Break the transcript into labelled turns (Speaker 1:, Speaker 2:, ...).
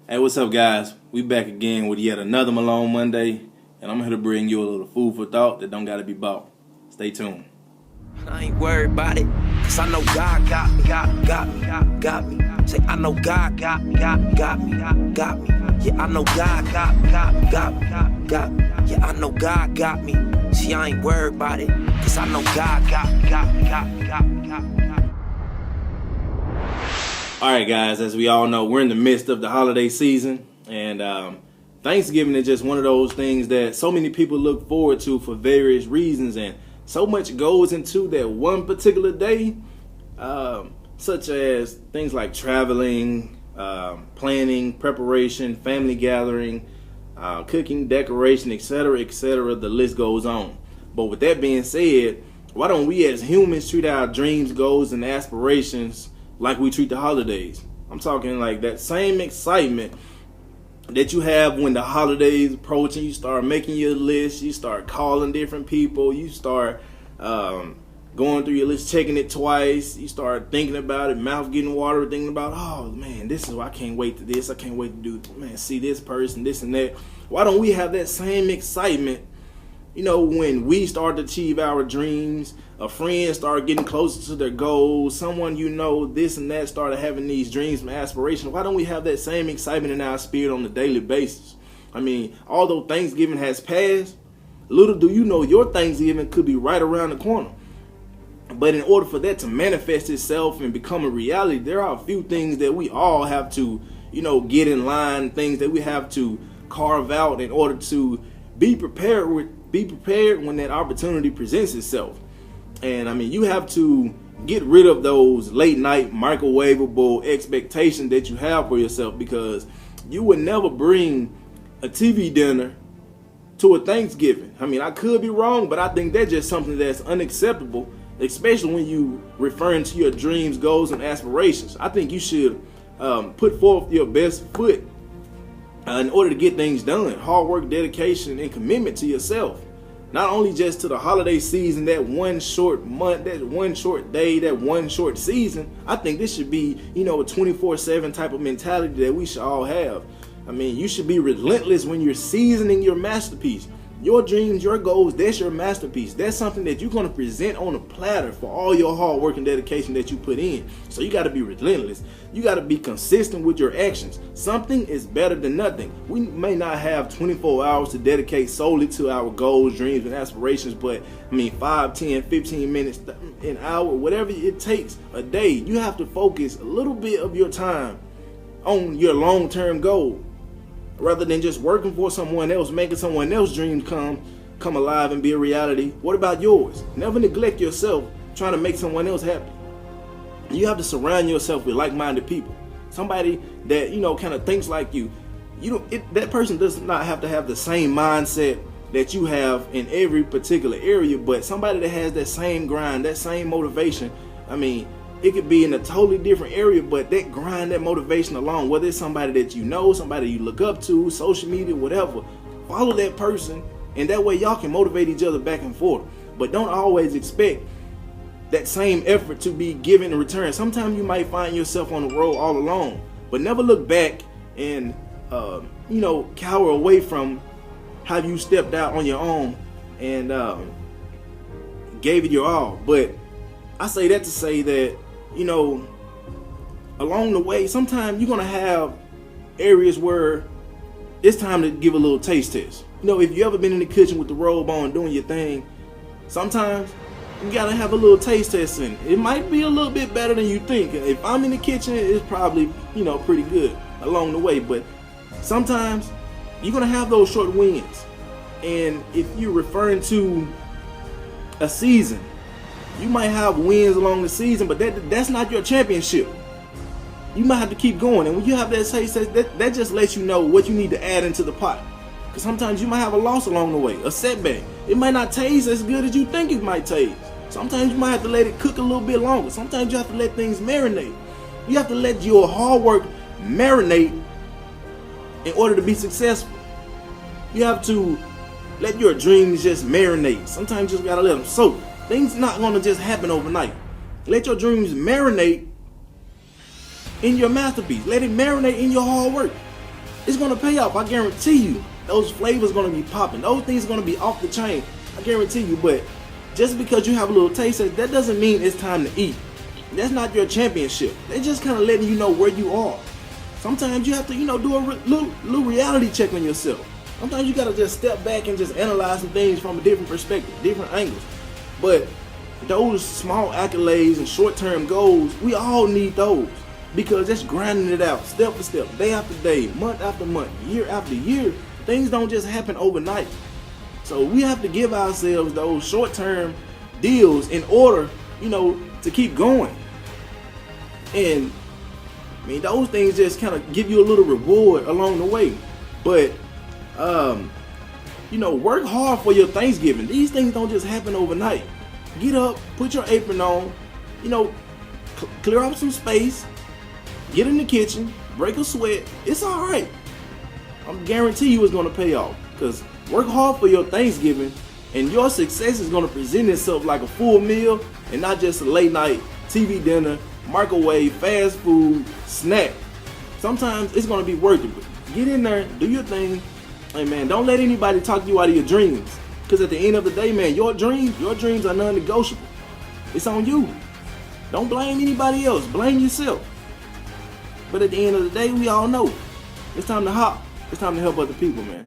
Speaker 1: Hey, what's up, guys? We back again with yet another Malone Monday, and I'm here to bring you a little food for thought that don't gotta be bought. Stay tuned.
Speaker 2: I ain't worried about it, cause I know God got me. Say, I know God got me. Yeah, I know God got me. Yeah, I know God got me. See, I ain't worried about it, cause I know God got me.
Speaker 1: All right, guys, as we all know, we're in the midst of the holiday season, and Thanksgiving is just one of those things that so many people look forward to for various reasons, and so much goes into that one particular day, such as things like traveling, planning, preparation, family gathering, cooking, decoration, etc., etc. The list goes on. But with that being said, why don't we as humans treat our dreams, goals, and aspirations like we treat the holidays? I'm talking like that same excitement that you have when the holidays approach and you start making your list, you start calling different people, you start going through your list, checking it twice, you start thinking about it, mouth getting watery, thinking about, oh man, this is why I can't wait to this, I can't wait to do, man, see this person, this and that. Why don't we have that same excitement, when we start to achieve our dreams, a friend start getting closer to their goals, someone this and that started having these dreams and aspirations? Why don't we have that same excitement in our spirit on a daily basis? I mean, although Thanksgiving has passed, little do you know your Thanksgiving could be right around the corner. But in order for that to manifest itself and become a reality, there are a few things that we all have to, get in line, things that we have to carve out in order to be prepared when that opportunity presents itself. And I mean, you have to get rid of those late night microwavable expectations that you have for yourself, because you would never bring a TV dinner to a Thanksgiving. I mean, I could be wrong, but I think that's just something that's unacceptable, especially when you referring to your dreams, goals, and aspirations. I think you should put forth your best foot in order to get things done. Hard work, dedication, and commitment to yourself. Not only just to the holiday season, that one short month, that one short day, that one short season. I think this should be, a 24/7 type of mentality that we should all have. I mean, you should be relentless when you're seasoning your masterpiece. Your dreams, your goals, that's your masterpiece. That's something that you're going to present on a platter for all your hard work and dedication that you put in. So you got to be relentless. You got to be consistent with your actions. Something is better than nothing. We may not have 24 hours to dedicate solely to our goals, dreams, and aspirations, but 5, 10, 15 minutes, an hour, whatever it takes a day, you have to focus a little bit of your time on your long-term goal, rather than just working for someone else, making someone else's dreams come alive and be a reality. What about yours? Never neglect yourself trying to make someone else happy. You have to surround yourself with like-minded people. Somebody that, kind of thinks like you. That person does not have to have the same mindset that you have in every particular area, but somebody that has that same grind, that same motivation. It could be in a totally different area, but that grind, that motivation alone, whether it's somebody that somebody you look up to, social media, whatever, follow that person, and that way y'all can motivate each other back and forth. But don't always expect that same effort to be given in return. Sometimes you might find yourself on the road all alone, but never look back and, cower away from how you stepped out on your own and gave it your all. But I say that to say that, along the way, sometimes you're going to have areas where it's time to give a little taste test. If you ever been in the kitchen with the robe on doing your thing, sometimes you got to have a little taste test in it. It might be a little bit better than you think. If I'm in the kitchen, it's probably, pretty good along the way. But sometimes you're going to have those short wins. And if you're referring to a season, you might have wins along the season, but that's not your championship. You might have to keep going. And when you have that taste test, that just lets you know what you need to add into the pot. Because sometimes you might have a loss along the way, a setback. It might not taste as good as you think it might taste. Sometimes you might have to let it cook a little bit longer. Sometimes you have to let things marinate. You have to let your hard work marinate in order to be successful. You have to let your dreams just marinate. Sometimes you just gotta let them soak. Things not gonna just happen overnight. Let your dreams marinate in your masterpiece. Let it marinate in your hard work. it's gonna pay off. I guarantee you. Those flavors gonna be popping. Those things gonna be off the chain. I guarantee you. But just because you have a little taste, that doesn't mean it's time to eat. That's not your championship. They're just kind of letting you know where you are. Sometimes you have to, do a little reality check on yourself. Sometimes you gotta just step back and just analyze some things from a different perspective, different angles. But those small accolades and short-term goals, we all need those, because that's grinding it out step for step, day after day, month after month, year after year. Things don't just happen overnight. So we have to give ourselves those short-term deals in order, to keep going. And I mean, those things just kind of give you a little reward along the way. But work hard for your Thanksgiving. These things don't just happen overnight. Get up, put your apron on, clear up some space, get in the kitchen, break a sweat. It's all right. I guarantee you it's going to pay off, because work hard for your Thanksgiving and your success is going to present itself like a full meal and not just a late night TV dinner, microwave, fast food, snack. Sometimes it's going to be worth it. Get in there, do your thing. Hey man, don't let anybody talk you out of your dreams, because at the end of the day, man, your dreams are non-negotiable. It's on you. Don't blame anybody else. Blame yourself. But at the end of the day, we all know it's time to hop. It's time to help other people, man.